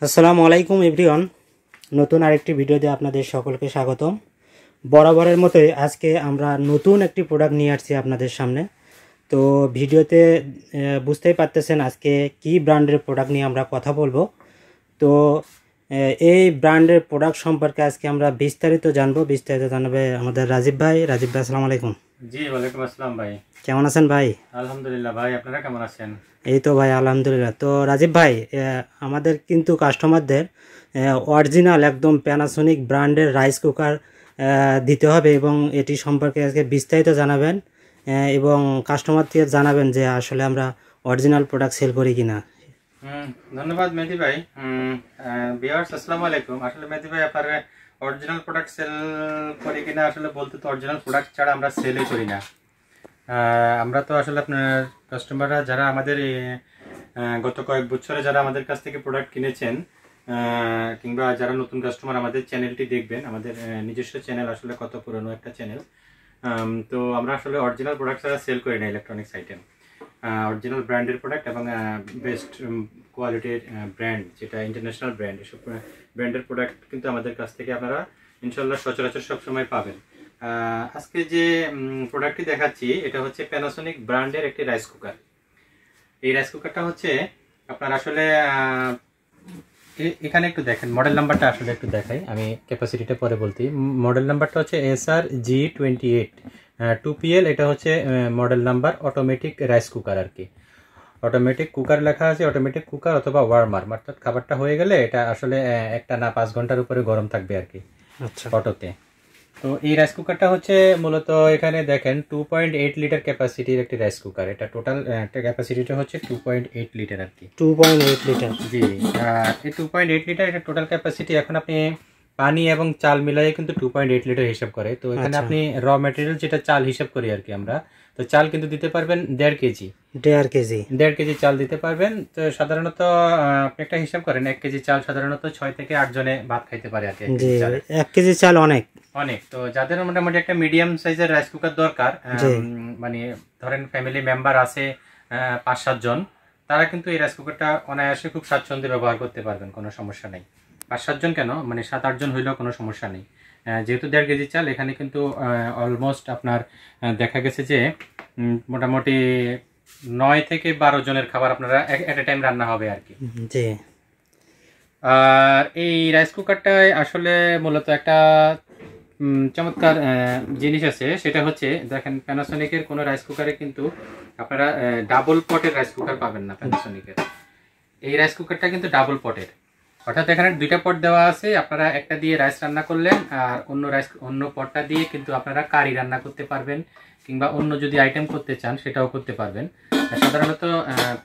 আসসালামু আলাইকুম এভরিওয়ান। নতুন আরেকটি ভিডিওতে আপনাদের সকলকে স্বাগতম। বরাবরের মতোই আজকে আমরা নতুন একটি প্রোডাক্ট নিয়ে আসছি আপনাদের সামনে। তো ভিডিওতে বুঝতেই পারতেছেন আজকে কি ব্র্যান্ডের প্রোডাক্ট নিয়ে আমরা কথা বলবো। তো এই ব্র্যান্ডের প্রোডাক্ট সম্পর্কে আজকে আমরা বিস্তারিত জানাবে আমাদের রাজীব ভাই। আসসালামু আলাইকুম। জি ওয়ালাইকুম আসসালাম ভাই, কেমন আছেন ভাই? আলহামদুলিল্লাহ ভাই, আপনারা কেমন আছেন? এই তো ভাই আলহামদুলিল্লাহ। তো রাজীব ভাই, আমাদের কিন্তু কাস্টমারদের অরিজিনাল একদম প্যানাসোনিক ব্র্যান্ডের রাইস কুকার দিতে হবে এবং এটি সম্পর্কে আজকে বিস্তারিত জানাবেন এবং কাস্টমারকে জানাবেন যে আসলে আমরা অরিজিনাল প্রোডাক্ট সেল করি কিনা। ধন্যবাদ মেহেদি ভাই। ভিউয়ার্স আসসালামু আলাইকুম। আসলে মেহেদি ভাই, আপনার অরিজিনাল প্রোডাক্ট সেল করি কিনা আসলে বলতে তো অরিজিনাল প্রোডাক্ট ছাড়া আমরা সেলই করি না। আমরা তো আসলে আপনার কাস্টমাররা যারা আমাদের গত কয়েক বছরে যারা আমাদের কাছ থেকে প্রোডাক্ট কিনেছেন কিংবা যারা নতুন কাস্টমার আমাদের চ্যানেলটি দেখবেন, আমাদের নিজস্ব চ্যানেল আসলে কত পুরনো একটা চ্যানেল। তো আমরা আসলে অরিজিনাল প্রোডাক্ট ছাড়া সেল করি না ইলেকট্রনিক্স আইটেম। অরিজিনাল ব্র্যান্ডের প্রোডাক্ট এবং বেস্ট কোয়ালিটির ব্র্যান্ড, যেটা ইন্টারন্যাশনাল ব্র্যান্ড, এসব ব্র্যান্ডের প্রোডাক্ট কিন্তু আমাদের কাছ থেকে আপনারা ইনশাল্লাহ সচরাচর সবসময় পাবেন। আজকে যে প্রোডাক্টটি দেখাচ্ছি এটা হচ্ছে প্যানাসোনিক ব্র্যান্ডের একটি রাইস কুকার। এই রাইস কুকারটা হচ্ছে আপনার আসলে এখানে একটু দেখেন, মডেল নাম্বারটা আসলে একটু দেখাই, আমি ক্যাপাসিটিটা পরে বলতে। মডেল নাম্বারটা হচ্ছে SRG28 2PL। এটা হচ্ছে model number, automatic rice cooker আর কি। অটোমেটিক কুকার লেখা আছে, অটোমেটিক কুকার অথবা ওয়ার্মার, অর্থাৎ খাবারটা হয়ে গেলে এটা আসলে একটা না 5 ঘন্টার উপরে গরম থাকবে আর কি অটোতে। তো এই রাইস কুকারটা হচ্ছে মূলত এখানে দেখেন 2.8 লিটার ক্যাপাসিটির একটি রাইস কুকার। এটা টোটাল ক্যাপাসিটিটা হচ্ছে 2.8 লিটার আর কি। 2.8 লিটার, জি। এই 2.8 লিটার এটা টোটাল ক্যাপাসিটি। এখন আপনি পানি এবং চাল মিলাই কিন্তু 2.8 লিটার হিসাব করে। তো এখানে আপনি র ম্যাটেরিয়াল যেটা চাল হিসাব করি আর কি আমরা, তো চাল কিন্তু দিতে পারবেন 1.5 কেজি। 1.5 কেজি চাল দিতে পারবেন। তো সাধারণত আপনি একটা হিসাব করেন, 1 কেজি চাল সাধারণত 6 থেকে 8 জনে ভাত খাইতে পারে আর কি। 1 কেজি চাল অনেক। তো যাদের মোটামুটি একটা মিডিয়াম সাইজের রাইস কুকার দরকার, মানে ধরেন ফ্যামিলি মেম্বার আছে 5-7 জন, তারা কিন্তু এই রাইস কুকারটা অনায়াসে খুব স্বাচ্ছন্দ্যে ব্যবহার করতে পারবেন, কোনো সমস্যা নেই। 5-7 জন কেন, মানে 7-8 জন হইলেও কোনো সমস্যা নেই। যেহেতু 1.5 কেজি চাল, এখানে কিন্তু অলমোস্ট আপনার দেখা গেছে যে মোটামুটি 9 থেকে 12 জনের খাবার আপনারা এট এ টাইম রান্না হবে আর কি। আর এই রাইস কুকারটায় আসলে মূলত একটা চমৎকার জিনিস আছে, সেটা হচ্ছে দেখেন প্যানাসোনিকের কোনো রাইস কুকারে কিন্তু আপনারা ডাবল পটের রাইস কুকার পাবেন না প্যানাসোনিকের। এই রাইস কুকারটা কিন্তু ডাবল পটের, অর্থাৎ এখানে 2টা পট দেওয়া আছে। আপনারা একটা দিয়ে রাইস রান্না করলেন আর অন্য পটটা দিয়ে কিন্তু আপনারা কারি রান্না করতে পারবেন, কিংবা অন্য যদি আইটেম করতে চান সেটাও করতে পারবেন। সাধারণত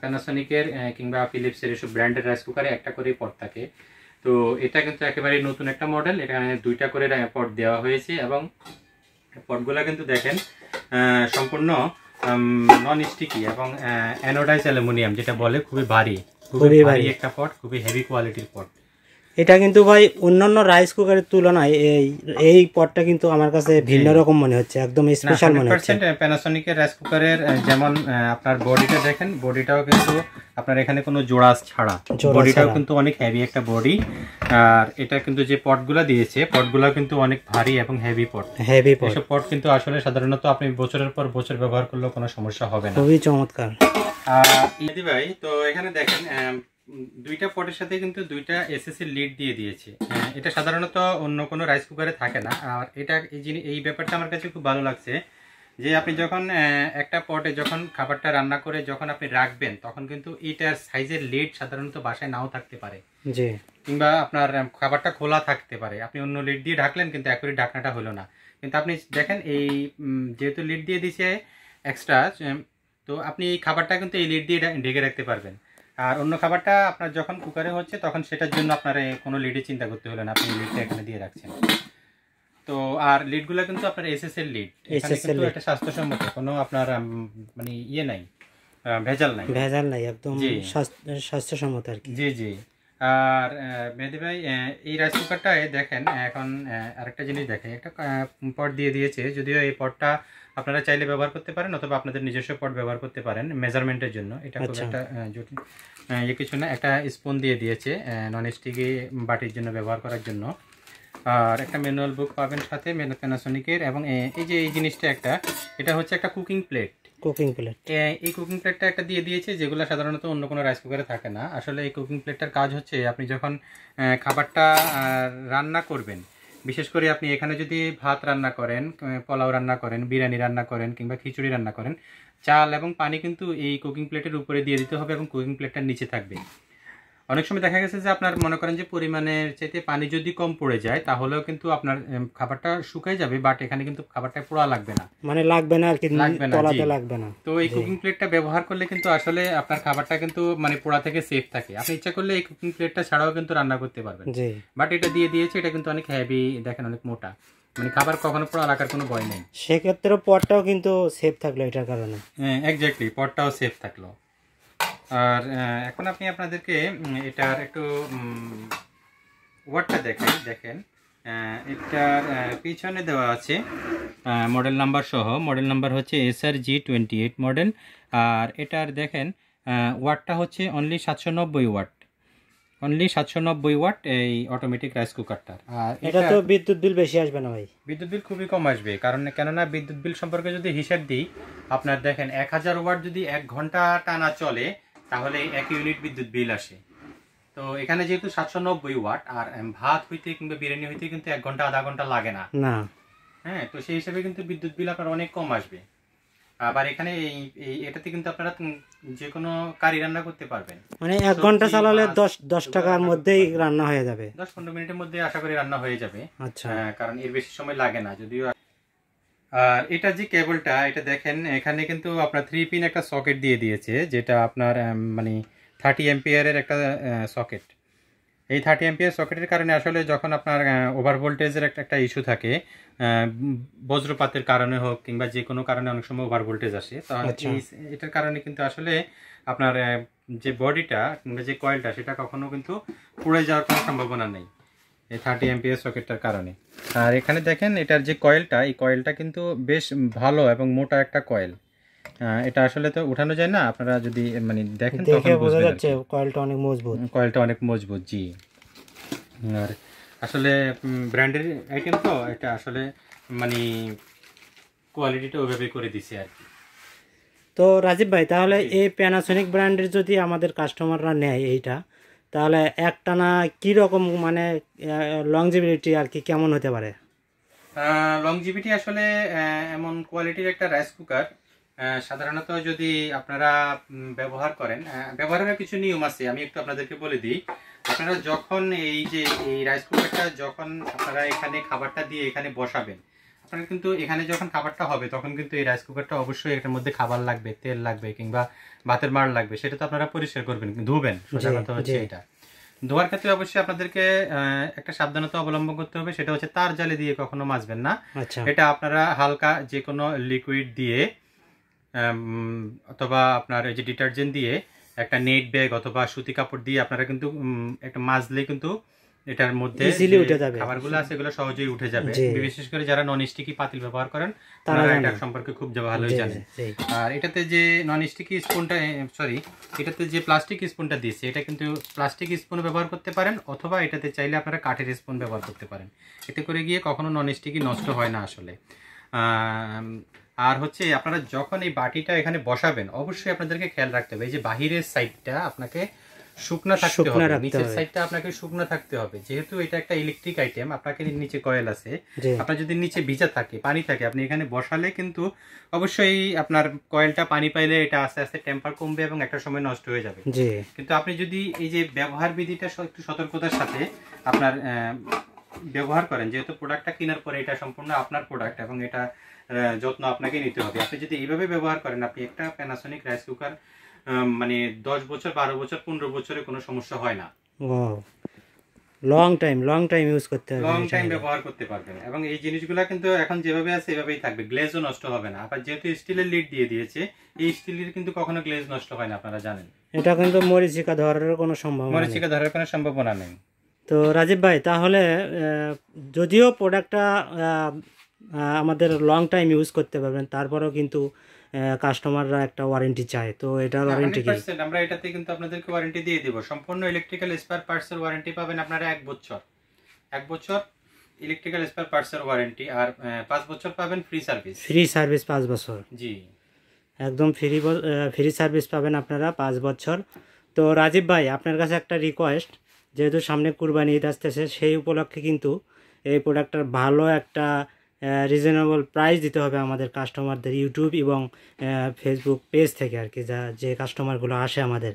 প্যানাসোনিকের কিংবা ফিলিপসের এসব ব্র্যান্ডের রাইস কুকারে একটা করেই পট থাকে। তো এটা কিন্তু একেবারে নতুন একটা মডেল, এখানে 2টা করে পট দেওয়া হয়েছে এবং পটগুলো কিন্তু দেখেন সম্পূর্ণ নন স্টিকি এবং অ্যানোডাইজ অ্যালুমিনিয়াম, যেটা বলে খুবই ভারী একটা পট, খুবই হেভি কোয়ালিটির পট। এটা কিন্তু ভাই অন্যান্য রাইস কুকারের তুলনায় এই পটটা কিন্তু আমার কাছে ভিন্ন রকম মনে হচ্ছে, একদম স্পেশাল মনে হচ্ছে। প্যানাসোনিকের রাইস কুকারের যেমন আপনার বডিটা দেখেন, বডিটাও কিন্তু আপনার এখানে কোনো জোড়া ছাড়া, বডিটাও কিন্তু অনেক হেভি একটা বডি। আর এটা কিন্তু যে পটগুলো দিয়েছে, পটগুলো কিন্তু অনেক ভারী এবং হেভি পট। এসব পট কিন্তু আসলে সাধারণত আপনি বছরের পর বছর ব্যবহার করলেও কোনো সমস্যা হবে না। খুবই চমৎকার। ভাই, তো এখানে দেখেন 2টা পটের সাথে কিন্তু 2টা এসএসসি লিড দিয়ে দিয়েছে। এটা সাধারণত অন্য কোনো রাইস কুকারে থাকে না। আর এটা এই ব্যাপারটা আমার কাছে খুব ভালো লাগছে যে আপনি যখন একটা পটে যখন খাবারটা রান্না করে যখন আপনি রাখবেন, তখন কিন্তু এটার সাইজের লিড সাধারণত বাসায় নাও থাকতে পারে, কিংবা আপনার খাবারটা খোলা থাকতে পারে। আপনি অন্য লিড দিয়ে ঢাকলেন কিন্তু একই ঢাকনাটা হলো না। কিন্তু আপনি দেখেন এই যেহেতু লিড দিয়ে দিয়েছে এক্সট্রা, তো আপনি এই খাবারটা কিন্তু এই লিড দিয়ে ঢেকে রাখতে পারবেন। আর অন্য খাবারটা আপনার যখন কুকারে হচ্ছে তখন সেটার জন্য আপনার কোনো লিডে চিন্তা করতে হলো না, আপনি লিডটা এখানে দিয়ে রাখছেন। তো আর লিডগুলো কিন্তু আপনার এসএসএল লিড, এখানে কিন্তু একটা স্বাস্থ্যসম্মত, কোনো আপনার মানে নাই, ভেজাল নাই, একদম স্বাস্থ্যসম্মত আর কি। জি। আর মেহেদি ভাই, এই রাইস কুকারটায় দেখেন এখন আরেকটা জিনিস দেখেন, একটা পট দিয়ে দিয়েছে, যদিও এই পটটা আপনারা চাইলে ব্যবহার করতে পারেন, অথবা আপনাদের নিজস্ব পট ব্যবহার করতে পারেন মেজারমেন্টের জন্য। এটা খুব একটা জটিল কিছু না। একটা স্পুন দিয়ে দিয়েছে নন স্টিকি বাটির জন্য ব্যবহার করার জন্য। আর একটা ম্যানুয়াল বুক পাবেন সাথে প্যানাসোনিকের। এবং এই যে এই জিনিসটা এটা হচ্ছে একটা কুকিং প্লেট। এই কুকিং প্লেটটা একটা দিয়ে দিয়েছে, যেগুলো সাধারণত অন্য কোনো রাইস কুকারে থাকে না। আসলে এই কুকিং প্লেটটার কাজ হচ্ছে, আপনি যখন খাবারটা রান্না করবেন, বিশেষ করে আপনি এখানে যদি ভাত রান্না করেন, পোলাও রান্না করেন, বিরিয়ানি রান্না করেন, কিংবা খিচুড়ি রান্না করেন, চাল এবং পানি কিন্তু এই কুকিং প্লেটের উপরে দিয়ে দিতে হবে এবং কুকিং প্লেটটার নিচে থাকবে। অনেক সময় দেখা গেছে যে আপনার মনে করেন যে পরিমাণের চাইতে পানি যদি কম পড়ে যায়, তাহলেও কিন্তু আপনার খাবারটা শুকাই যাবে, বাট এখানে কিন্তু খাবারটা পোড়া লাগবে না, মানে লাগবে না আর কি, তলাতে লাগবে না। তো এই কুকিং প্লেটটা ব্যবহার করলে কিন্তু আসলে আপনার খাবারটা কিন্তু মানে পোড়া থেকে সেফ থাকে। আপনি ইচ্ছা করলে এই কুকিং প্লেটটা ছাড়াও কিন্তু রান্না করতে পারবেন, বাট এটা দিয়ে দিয়েছে, এটা কিন্তু অনেক হেভি, দেখেন অনেক মোটা, মানে খাবার কখনো পোড়া লাগার কোনো ভয় নেই। সেক্ষেত্রে পটটাও কিন্তু সেফ থাকলো এটার কারণে। হ্যাঁ, এক্স্যাক্টলি, পটটাও সেফ থাকলো। আর এখন আপনি আপনাদেরকে এটার একটু ওয়াটটা দেখেন এটার পিছনে দেওয়া আছে মডেল নাম্বার সহ। মডেল নাম্বার হচ্ছে SRG28 মডেল। আর এটার দেখেন ওয়াটটা হচ্ছে অনলি 790 ওয়াট, অনলি 790 ওয়াট এই অটোমেটিক রাইস কুকারটার। আর এটা তো বিদ্যুৎ বিল বেশি আসবে না ভাই? বিদ্যুৎ বিল খুবই কম আসবে, কেননা বিদ্যুৎ বিল সম্পর্কে যদি হিসাব দিই, আপনার দেখেন 1000 ওয়াট যদি 1 ঘন্টা টানা চলে, তাহলে 1 ইউনিট বিদ্যুৎ বিল আসে। তো এখানে যেহেতু 790 ওয়াট, আর ভাত হইতে কিংবা বিরিয়ানি হইতে কিন্তু 1 ঘন্টা আধা ঘন্টা লাগে না। হ্যাঁ, তো সেই হিসাবে কিন্তু বিদ্যুৎ বিল আপনার অনেক কম আসবে। আবার এখানে এটাতে কিন্তু আপনারা যে কোনো কারি রান্না করতে পারবেন, মানে 1 ঘন্টা চালালে 10 টাকার মধ্যেই রান্না হয়ে যাবে, 10-15 মিনিটের মধ্যে আশা করি রান্না হয়ে যাবে। আচ্ছা, কারণ এর বেশি সময় লাগে না যদিও। আর এটা যে কেবলটা, এটা দেখেন এখানে কিন্তু আপনার 3 পিন একটা সকেট দিয়ে দিয়েছে, যেটা আপনার মানে 30 অ্যাম্পিয়ারের একটা সকেট। এই 30 অ্যাম্পিয়ার সকেটের কারণে আসলে যখন আপনার ওভার ভোল্টেজের একটা ইস্যু থাকে, বজ্রপাতের কারণে হোক কিংবা যে কোনো কারণে অনেক সময় ওভার ভোল্টেজ আসে, তো এটার কারণে কিন্তু আসলে আপনার যে বডিটা কিংবা যে কয়েলটা, সেটা কখনো কিন্তু পুড়ে যাওয়ার কোনো সম্ভাবনা নেই এই 30 অ্যাম্পিয়ার সকেটটার কারণে। আর এখানে দেখেন এটার যে কয়েলটা, এই কয়েলটা কিন্তু বেশ ভালো এবং মোটা একটা কয়েল। এটা আসলে তো উঠানো যায় না, আপনারা যদি মানে দেখেন তখন বোঝা যাচ্ছে কয়েলটা অনেক মজবুত, কয়েলটা অনেক মজবুত। জি, আর আসলে ব্র্যান্ডের আইটেম তো, এটা আসলে মানে কোয়ালিটিটা ওইভাবে করে দিছে আর কি। তো রাজীব ভাই, তাহলে এই প্যানাসোনিক ব্র্যান্ডের যদি আমাদের কাস্টমাররা নেয় এইটা, তাহলে একটানা কি রকম মানে লংজিভিটি আর কি কেমন হতে পারে? লংজিভিটি আসলে এমন কোয়ালিটির একটা রাইস কুকার সাধারণত যদি আপনারা ব্যবহার করেন, ব্যবহারের কিছু নিয়ম আছে, আমি একটু আপনাদেরকে বলে দিই। আপনারা যখন এই রাইস কুকারটা যখন আপনারা এখানে খাবারটা দিয়ে এখানে বসাবেন, আপনারা কিন্তু এখানে যখন খাবারটা হবে, তখন কিন্তু এই রাইস কুকারটা অবশ্যই এটার মধ্যে খাবার লাগবে, তেল লাগবে কিংবা ভাতের মাড় লাগবে, সেটা তো আপনারা পরিষ্কার করবেন, ধুবেন। সোজা কথা হচ্ছে এটা। ধোয়ার ক্ষেত্রে অবশ্যই আপনাদেরকে একটা সাবধানতা অবলম্বন করতে হবে, সেটা হচ্ছে তার জালি দিয়ে কখনো মাজবেন না। এটা আপনারা হালকা যে কোনো লিকুইড দিয়ে অথবা আপনার এই যে ডিটারজেন্ট দিয়ে, একটা নেট ব্যাগ অথবা সুতি কাপড় দিয়ে আপনারা কিন্তু একটা মাজলে কিন্তু এটার মধ্যে খাবারগুলো আছে এগুলো সহজেই উঠে যাবে। বিশেষ করে যারা নন স্টিকি পাতিল ব্যবহার করেন, তারা এটা সম্পর্কে খুব ভালোই জানেন। আর এটাতে যে নন স্টিকি স্পুনটা, এটাতে যে প্লাস্টিক স্পুনটা দিয়েছে, এটা কিন্তু প্লাস্টিক স্পুন ব্যবহার করতে পারেন, অথবা এটাতে চাইলে আপনারা কাঠের স্পুন ব্যবহার করতে পারেন। এতে করে গিয়ে কখনো নন স্টিকি নষ্ট হয় না আসলে। আর হচ্ছে আপনারা যখন এই বাটিটা এখানে বসাবেন, অবশ্যই আপনাদেরকে খেয়াল রাখতে হবে এই যে বাহিরের সাইডটা আপনাকে শুকনো থাকতে হবে, নিচের সাইডটা আপনাকে শুকনো থাকতে হবে। যেহেতু এটা একটা ইলেকট্রিক আইটেম, আপনাকে নিচে কয়েল আছে, আপনার যদি নিচে ভিজা থাকে, পানি থাকে, আপনি এখানে বসালে কিন্তু অবশ্যই আপনার কয়েলটা পানি পাইলে এটা আস্তে আস্তে টেম্পার কমবে এবং একটা সময় নষ্ট হয়ে যাবে। কিন্তু আপনি যদি এই যে ব্যবহার বিধিটা একটু সতর্কতার সাথে আপনার ব্যবহার করেন, যেহেতু প্রোডাক্টটা কেনার পরে এটা সম্পূর্ণ আপনার প্রোডাক্ট এবং এটা যত্ন আপনাকে নিতে হবে। আপনি যদি এইভাবে ব্যবহার করেন, আপনি একটা প্যানাসোনিক রাইস কুকার মানে 10 বছর, 12 বছর, 15 বছরে কোনো সমস্যা হয় না। লং টাইম ইউজ করতে হবে, লং টাইম ব্যবহার করতে পারবেন। এবং এই জিনিসগুলো কিন্তু এখন যেভাবে আছে এভাবেই থাকবে, গ্লেজও নষ্ট হবে না। আবার যেহেতু স্টিলের লিড দিয়ে দিয়েছে, এই স্টিলের কিন্তু কখনো গ্লেজ নষ্ট হয় না, আপনারা জানেন। এটা কিন্তু মরিচিকা ধরার কোনো সম্ভাবনা নেই। তো রাজীব ভাই, তাহলে যদিও প্রোডাক্টটা আমাদের লং টাইম ইউজ করতে পারবেন। তারপরেও কিন্তু কাস্টমাররা একটা ওয়ারেন্টি চায়, তো এটার ওয়ারেন্টি কি? 100% আমরা এটাতে কিন্তু আপনাদেরকে ওয়ারেন্টি দিয়ে দিব। সম্পূর্ণ ইলেকট্রিক্যাল স্পেয়ার পার্টসের ওয়ারেন্টি পাবেন আপনারা 1 বছর। 1 বছর ইলেকট্রিক্যাল স্পেয়ার পার্টসের ওয়ারেন্টি, আর 5 বছর পাবেন ফ্রি সার্ভিস। ফ্রি সার্ভিস 5 বছর, জি একদম ফ্রি সার্ভিস পাবেন আপনারা 5 বছর। তো রাজীব ভাই, আপনার কাছে একটা রিকোয়েস্ট, যেহেতু সামনে কুরবানি ঈদ আসতেছে, সেই উপলক্ষে কিন্তু এই প্রোডাক্টটার ভালো একটা রিজনেবল প্রাইস দিতে হবে আমাদের কাস্টমারদের, ইউটিউব এবং ফেসবুক পেজ থেকে আর কি, যে কাস্টমারগুলো আসে আমাদের।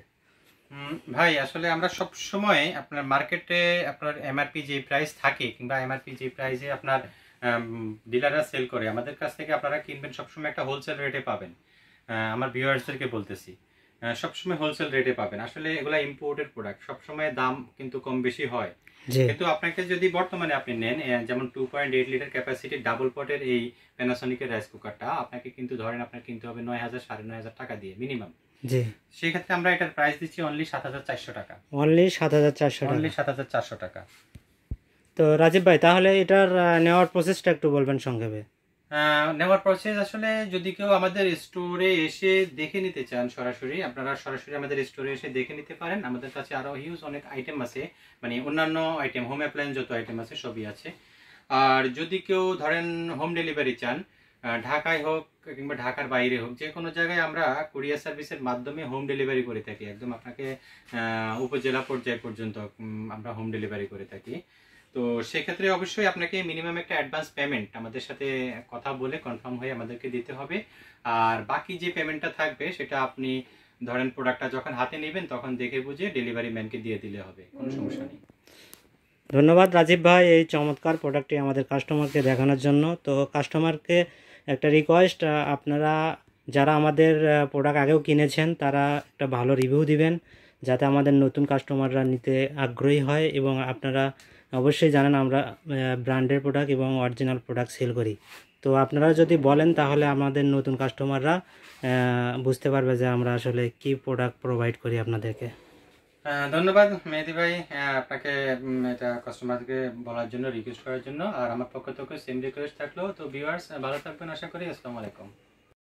ভাই আসলে আমরা সব সময় আপনার মার্কেটে আপনার এমআরপি যে প্রাইস থাকে কিংবা এমআরপি যে প্রাইসে আপনার ডিলাররা সেল করে, আমাদের কাছ থেকে আপনারা কিনবেন সবসময় একটা হোলসেল রেটে পাবেন। আমার ভিউয়ার্সদেরকে বলতেছি, সবসময় হোলসেল রেটে পাবেন। আসলে এগুলা ইম্পোর্টেড প্রোডাক্ট, সবসময় দাম কিন্তু কম বেশি হয়। কিন্তু আপনাকে যদি বর্তমানে আপনি নেন, যেমন 2.8 লিটার ক্যাপাসিটি ডাবল পটের এই প্যানাসোনিকের রাইস কুকারটা, আপনাকে কিন্তু ধরেন আপনার কিনতে হবে 9,000 9,500 টাকা দিয়ে মিনিমাম। জি, সেই ক্ষেত্রে আমরা এটার প্রাইস দিচ্ছি অনলি 7,400 টাকা। অনলি 7,400 টাকা। অনলি 7,400 টাকা। তো রাজীব ভাই, তাহলে এটার নেওয়ার প্রসেসটা একটু বলবেন সংক্ষেপে। নেওয়ার প্রসেস আসলে যদি কেউ আমাদের স্টোরে এসে দেখে নিতে চান, সরাসরি আপনারা সরাসরি আমাদের স্টোরে এসে দেখে নিতে পারেন। আমাদের কাছে আরো হিউজ অনেক আইটেম আছে, মানে অন্যান্য আইটেম, হোম অ্যাপ্লায়েন্স যত আইটেম আছে সবই আছে। আর যদি কেউ ধরেন হোম ডেলিভারি চান, ঢাকায় হোক কিংবা ঢাকার বাইরে হোক, যে কোনো জায়গায় আমরা কুরিয়ার সার্ভিসের মাধ্যমে হোম ডেলিভারি করে থাকি। একদম আপনাকে উপজেলা পর্যায় পর্যন্ত আমরা হোম ডেলিভারি করে থাকি। তো সেক্ষেত্রে অবশ্যই আপনাকে মিনিমাম একটা অ্যাডভান্স পেমেন্ট আমাদের সাথে কথা বলে কনফার্ম হয়ে আমাদেরকে দিতে হবে। আর বাকি যে পেমেন্টটা থাকবে সেটা আপনি ধরেন প্রোডাক্টটা যখন হাতে নেবেন তখন দেখে বুঝে ডেলিভারি ম্যানকে দিয়ে দিলে হবে, কোনো সমস্যা নেই। ধন্যবাদ রাজীব ভাই এই চমৎকার প্রোডাক্টটি আমাদের কাস্টমারকে দেখানোর জন্য। তো কাস্টমারকে একটা রিকোয়েস্ট, আপনারা যারা আমাদের প্রোডাক্ট আগেও কিনেছেন তারা একটা ভালো রিভিউ দিবেন, যাতে আমাদের নতুন কাস্টমাররা নিতে আগ্রহী হয়। এবং আপনারা অবশ্যই জানেন আমরা ব্র্যান্ডের প্রোডাক্ট এবং অরিজিনাল প্রোডাক্ট সেল করি। তো আপনারা যদি বলেন তাহলে আমাদের নতুন কাস্টমাররা বুঝতে পারবে যে আমরা আসলে কি প্রোডাক্ট প্রোভাইড করি আপনাদেরকে। ধন্যবাদ মেহেদি ভাই, আপনাকে এটা কাস্টমারকে বলার জন্য, রিকোয়েস্ট করার জন্য। আর আমার পক্ষ থেকে সেম রিকোয়েস্ট থাকলো। তো ভিউয়ার্স ভালো থাকবেন আশা করি। আসসালামু আলাইকুম।